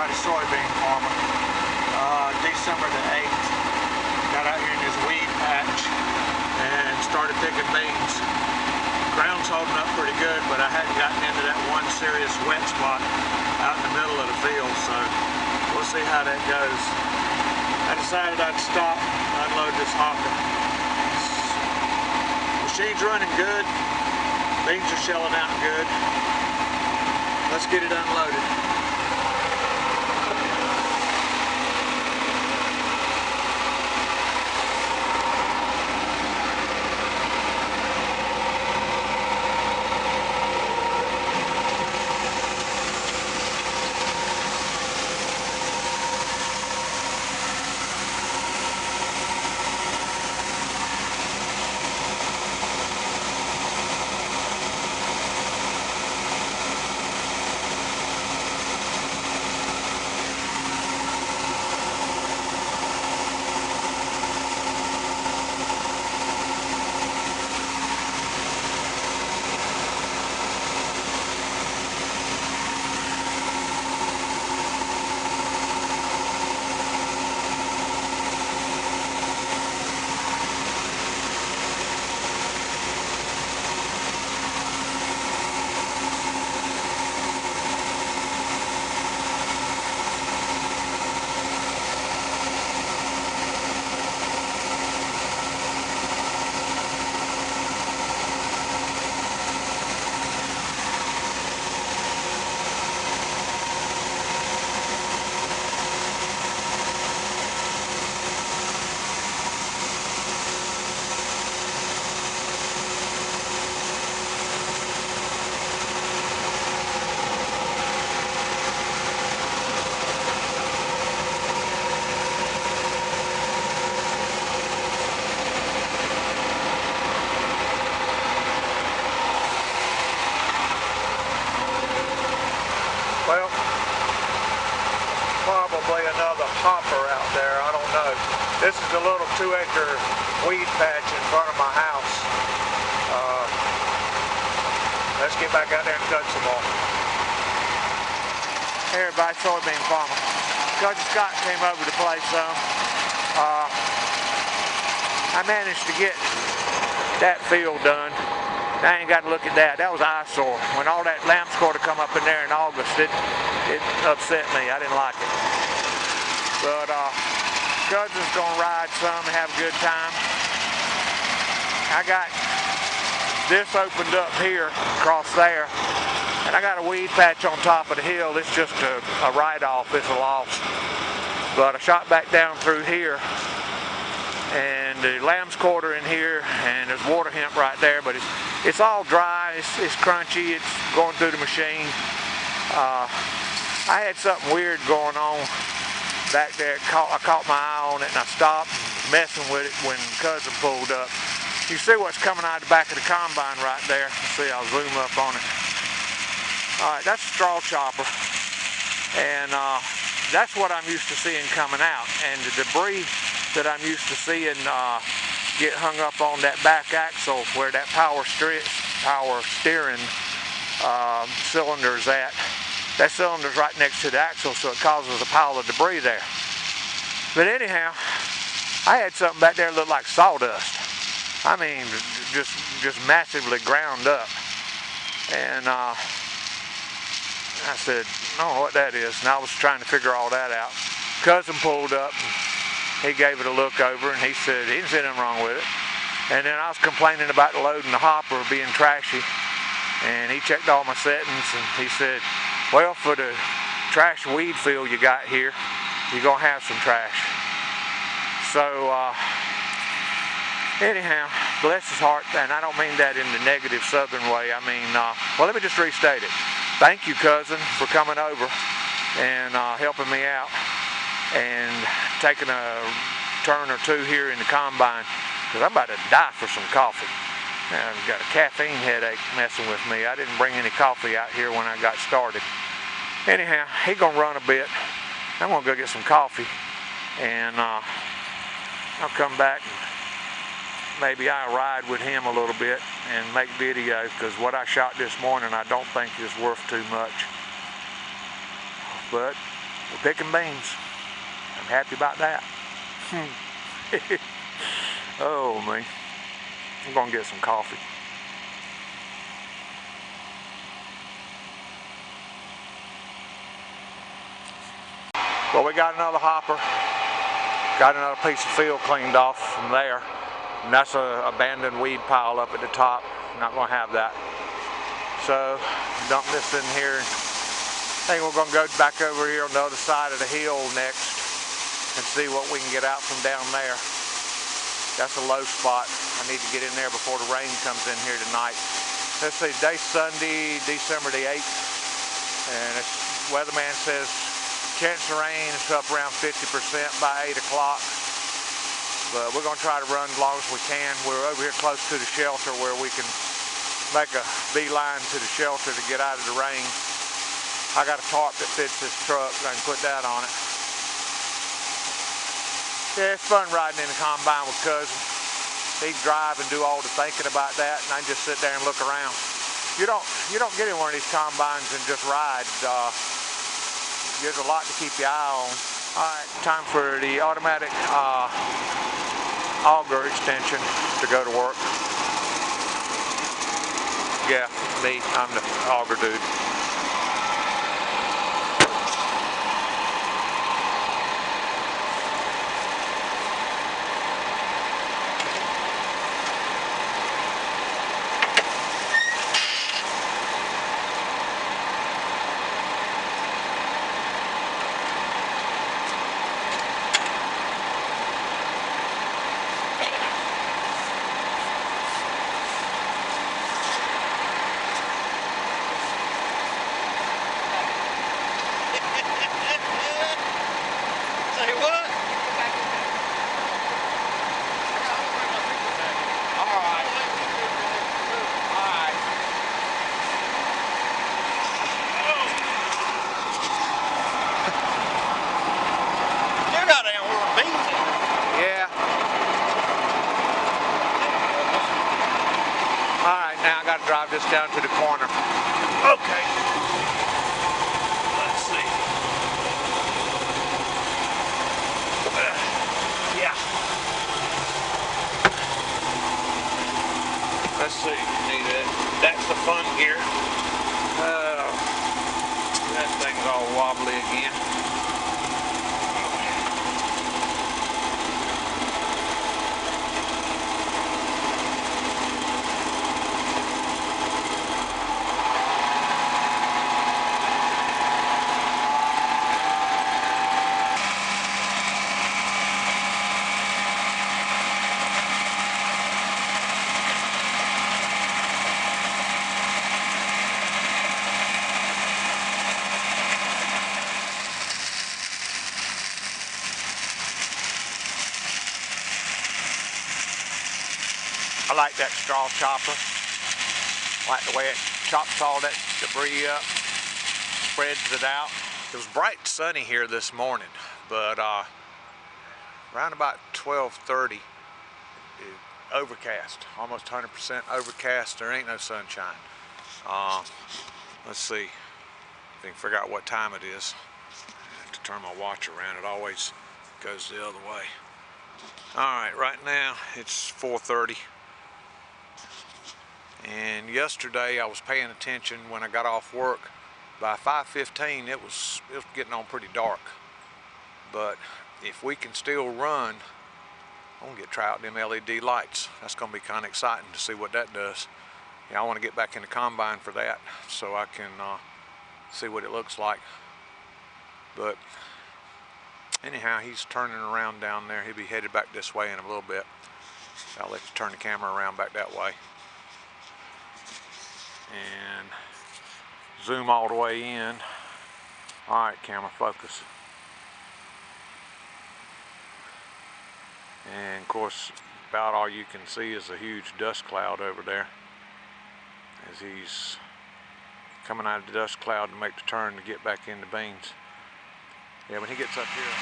a soybean farmer. December the 8th, got out here in this weed patch and started picking beans. Ground's holding up pretty good, but I hadn't gotten into that one serious wet spot out in the middle of the field, so we'll see how that goes. I decided I'd stop and unload this hopper. Machine's running good, beans are shelling out good. Let's get it unloaded. Well, probably another hopper out there, I don't know. This is a little 2-acre weed patch in front of my house. Let's get back out there and cut some more. Hey everybody, soybean farmer. Cousin Scott came over to play some. I managed to get that field done. I ain't got to look at that. That was an eyesore. When all that lamb's quarter come up in there in August, it upset me. I didn't like it. But cousin's gonna ride some and have a good time. I got this opened up here across there, and I got a weed patch on top of the hill. It's just a write-off. It's a loss. But I shot back down through here, and the lamb's quarter in here, and there's water hemp right there, but it's all dry, it's crunchy, it's going through the machine. I had something weird going on back there. I caught my eye on it and I stopped messing with it when cousin pulled up. You see what's coming out of the back of the combine right there. Let's see, I'll zoom up on it. Alright, that's a straw chopper, and that's what I'm used to seeing coming out, and the debris that I'm used to seeing get hung up on that back axle where that power steering cylinder is at. That cylinder's right next to the axle, so it causes a pile of debris there. But anyhow, I had something back there that looked like sawdust. I mean, just massively ground up. And I said, I don't know what that is. And I was trying to figure all that out. Cousin pulled up. He gave it a look over, and he said he didn't see anything wrong with it. And then I was complaining about loading the hopper being trashy, and he checked all my settings, and he said, well, for the trash weed field you got here, you're gonna have some trash. So anyhow, bless his heart, and I don't mean that in the negative southern way. I mean, well, let me just restate it. Thank you, cousin, for coming over and helping me out and taking a turn or two here in the combine, because I'm about to die for some coffee. I've got a caffeine headache messing with me. I didn't bring any coffee out here when I got started. Anyhow, he's gonna run a bit. I'm gonna go get some coffee, and I'll come back and maybe I'll ride with him a little bit and make videos, because what I shot this morning I don't think is worth too much. But we're picking beans. I'm happy about that. Oh man, I'm gonna get some coffee. Well, we got another hopper. Got another piece of field cleaned off from there. And that's an abandoned weed pile up at the top. Not gonna have that. So, dump this in here. I think we're gonna go back over here on the other side of the hill next and see what we can get out from down there. That's a low spot. I need to get in there before the rain comes in here tonight. Let's see, today's Sunday, December the 8th. And the weatherman says chance of rain is up around 50% by 8 o'clock. But we're gonna try to run as long as we can. We're over here close to the shelter where we can make a beeline to the shelter to get out of the rain. I got a tarp that fits this truck, I can put that on it. Yeah, it's fun riding in the combine with Cousin. He'd drive and do all the thinking about that, and I just sit there and look around. You don't get in one of these combines and just ride. There's a lot to keep your eye on. All right, time for the automatic auger extension to go to work. Yeah, me, I'm the auger dude. Drive this down to the corner. Okay. Let's see. Yeah. Let's see. Need it. That's the fun gear. That thing's all wobbly again. I like that straw chopper. I like the way it chops all that debris up, spreads it out. It was bright and sunny here this morning, but around about 12:30, overcast, almost 100% overcast. There ain't no sunshine. Let's see if I can figure out what time it is. I have to turn my watch around. It always goes the other way. All right, right now it's 4:30. And yesterday I was paying attention when I got off work. By 5:15 it was getting on pretty dark. But if we can still run, I'm gonna try out them LED lights. That's gonna be kind of exciting to see what that does. Yeah, I want to get back in the combine for that so I can see what it looks like. But anyhow, he's turning around down there. He'll be headed back this way in a little bit. I'll let you turn the camera around back that way. And zoom all the way in. All right, camera, focus. And of course, about all you can see is a huge dust cloud over there as he's coming out of the dust cloud to make the turn to get back into beans. Yeah, when he gets up here.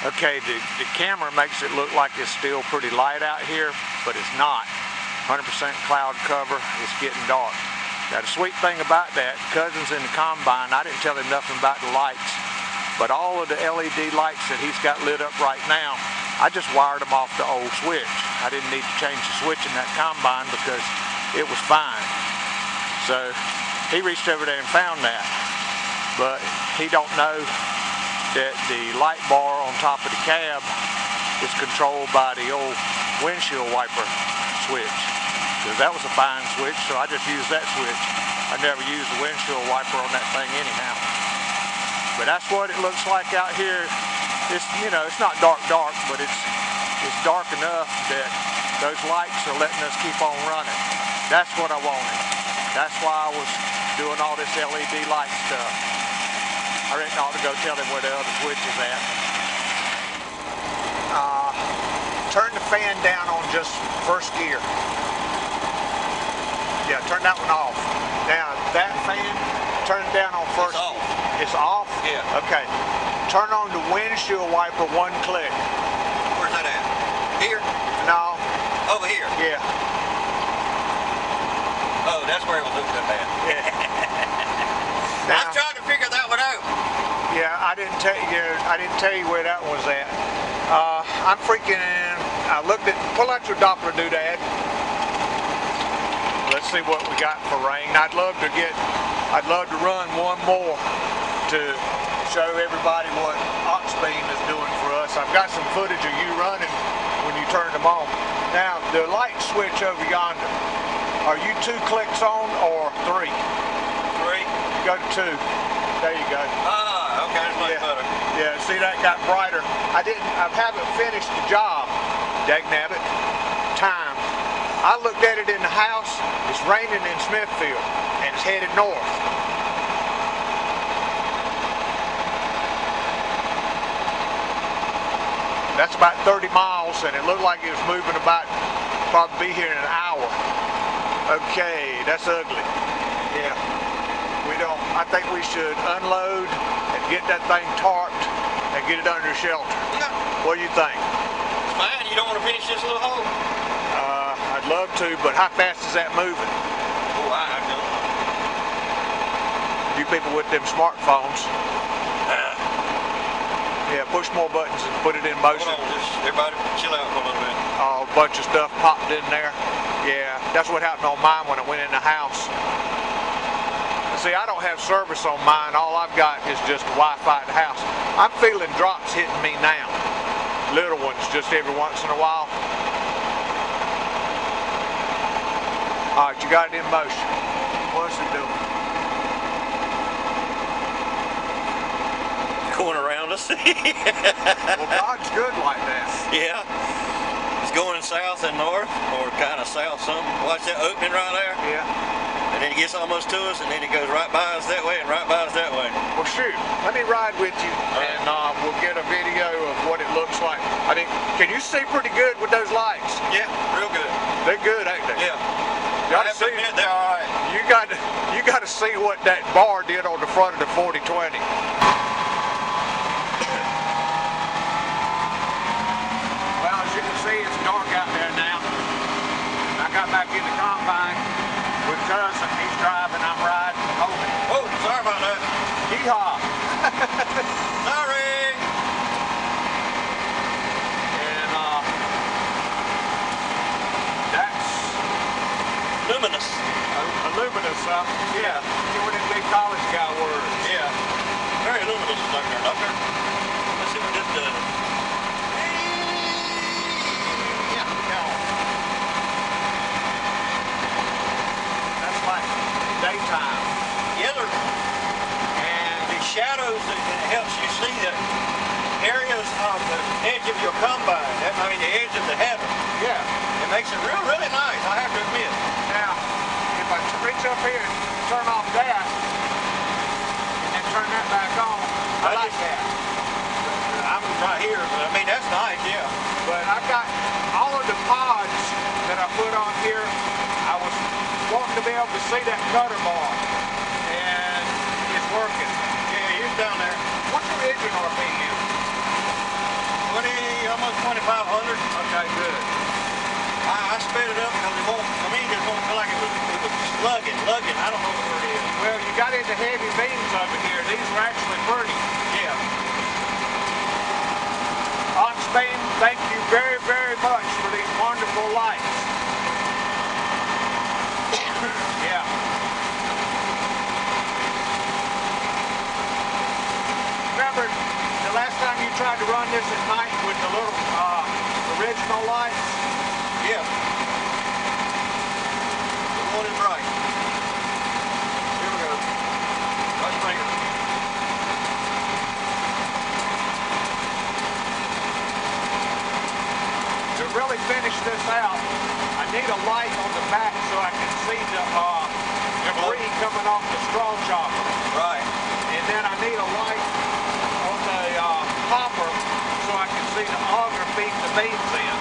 Okay, the camera makes it look like it's still pretty light out here, but it's not. 100% cloud cover, it's getting dark. Now the sweet thing about that, Cousin's in the combine, I didn't tell him nothing about the lights. But all of the LED lights that he's got lit up right now, I just wired them off the old switch. I didn't need to change the switch in that combine because it was fine. So he reached over there and found that. But he don't know that the light bar on top of the cab is controlled by the old windshield wiper switch. Because that was a fine switch, so I just used that switch. I never used the windshield wiper on that thing anyhow. But that's what it looks like out here. It's, you know, it's not dark, but it's dark enough that those lights are letting us keep on running. That's what I wanted. That's why I was doing all this LED light stuff. I reckon I ought to go tell him where the other switch is at. Turn the fan down on just first gear. Yeah, turn that one off. Now that fan, turn it down on first. It's off. It's off? Yeah. Okay. Turn on the windshield wiper one click. Where's that at? Here? No. Over here? Yeah. Oh, that's where it was hooked up at. Yeah. I'm trying to figure that one out. Yeah, I didn't tell you where that was at. I'm freaking. I looked at. Pull out your Doppler doodad. Let's see what we got for rain. I'd love to run one more to show everybody what Auxbeam is doing for us. I've got some footage of you running when you turned them on. Now the light switch over yonder. Are you 2 clicks on or 3? 3. Go to 2. There you go. Ah, okay, that's much better. Yeah, see that got brighter. I haven't finished the job. Dagnabbit. Time. I looked at it in the house. It's raining in Smithfield and it's headed north. That's about 30 miles and it looked like it was moving about, probably be here in an hour. Okay, that's ugly. Yeah. I think we should unload and get that thing tarped and get it under shelter. Yeah. What do you think? It's fine. You don't want to finish this little hole? I'd love to, but how fast is that moving? Oh, I don't know. You people with them smartphones. Yeah, push more buttons and put it in motion. Hold on, just everybody chill out for a little bit. A bunch of stuff popped in there. Yeah, that's what happened on mine when I went in the house. See, I don't have service on mine. All I've got is just Wi-Fi at the house. I'm feeling drops hitting me now. Little ones, just every once in a while. All right, you got it in motion. What's it doing? Going around us. Well, God's good like that. Yeah. It's going south and north, or kind of south some. Watch that opening right there? Yeah. And then it gets almost to us, and then it goes right by us that way and right by us that way. Well, shoot. Let me ride with you, and we'll get a video of what it looks like. I mean, can you see pretty good with those lights? Yeah, real good. They're good, ain't they? Yeah. You gotta see. They're all right. You got to see what that bar did on the front of the 4020. Well, as you can see, it's dark out there now. I got back in the combine with cousin. He's driving, I'm riding, holding. Oh, sorry about that. Yeehaw! Sorry. And that's Luminous. luminous, yeah. Get one of them big college guy words. Yeah. Very luminous up there. Up there. Let's see what this does. Yeah. That's like daytime. Yeah, and the shadows, it helps you see the areas of the edge of your combine. That I mean the edge of the header. Yeah. It makes it really nice, I have to admit. Now, if I reach up here and turn off that, and then turn that back on, I like that. I'm right here, but I mean that's nice, yeah. But I got all of the pods that I put on here. I was wanting to be able to see that cutter bar, and it's working. Yeah, he's down there. What's your engine RPM? 20, almost 2,500. Okay, good. I sped it up because it won't. I mean, it won't feel like it was lugging. I don't know what it is. Well, you got into heavy beams over here. These are actually pretty. Yeah. Auxbeam, thank you very, very much for these wonderful lights. Yeah. Remember the last time you tried to run this at night with the little original lights? Yeah. The one is right. Here we go. Let's bring it. To really finish this out, I need a light on the back so I can see the debris coming off the straw chopper. Right. And then I need a light on the hopper so I can see the auger feed the beans in.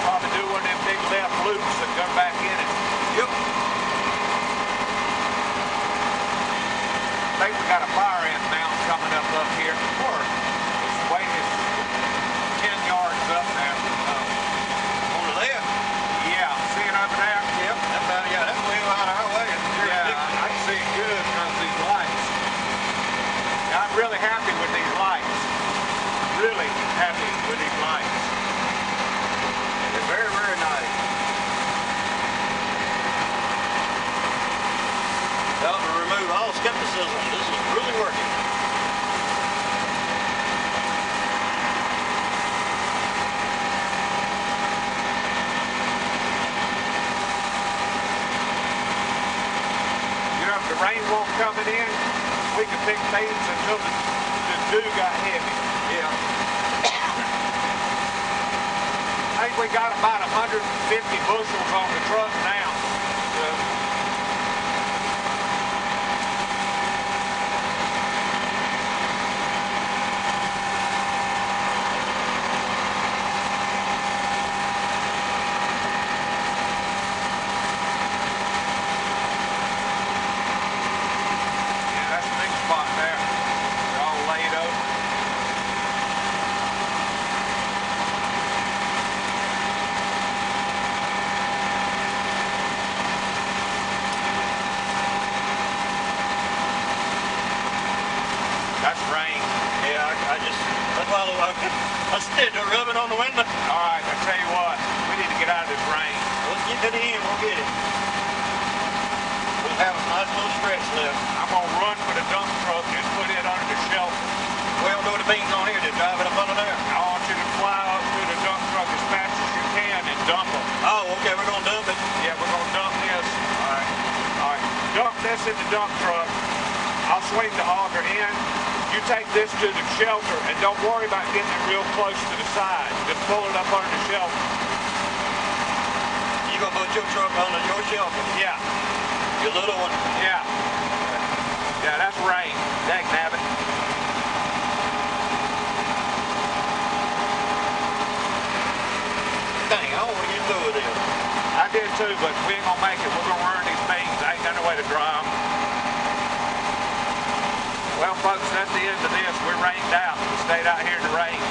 Probably do one of them big left loops that go back in it. Yep. I think we got a fire ant mound coming up here. Or It's weight is 10 yards up there. on the left. Yeah, see it over there? Yep. That's way out of our way. Yeah, I can see it good because of these lights. Yeah, I'm really happy with these lights. Really happy with these lights. They're very, very nice. Well, to remove all skepticism, this is really working. You know, if the rain won't coming in, we can pick beans until the dew got heavy. Yeah. I think we got about 150 bushels on the truck now. Yeah, that's a big spot there. They're all laid over. That's rain. Yeah, that's why I stayed there rubbing on the window. All right, I tell you what, we need to get out of this rain. Let's get to the end, we'll get it. We'll have a nice little stretch left. I'm gonna run for the dump truck and put it under the shelter. Well, throw the beans on here, just drive it up under there. I want you to fly up to the dump truck as fast as you can and dump them. Oh, okay, we're gonna dump it. Yeah, we're gonna dump this. All right. All right, dump this in the dump truck. I'll swing the auger in. You take this to the shelter and don't worry about getting it real close to the side. Just pull it up under the shelter. You gonna put your truck under your shelter? Yeah, Your little one? yeah. Yeah, that's rain. Dagnabbit. Dang, I don't want to get through with this. I did too, but we ain't gonna make it. We're gonna ruin these beans. I ain't got no way to dry them. Well, folks, that's the end of this. We're rained out. We stayed out here in the rain.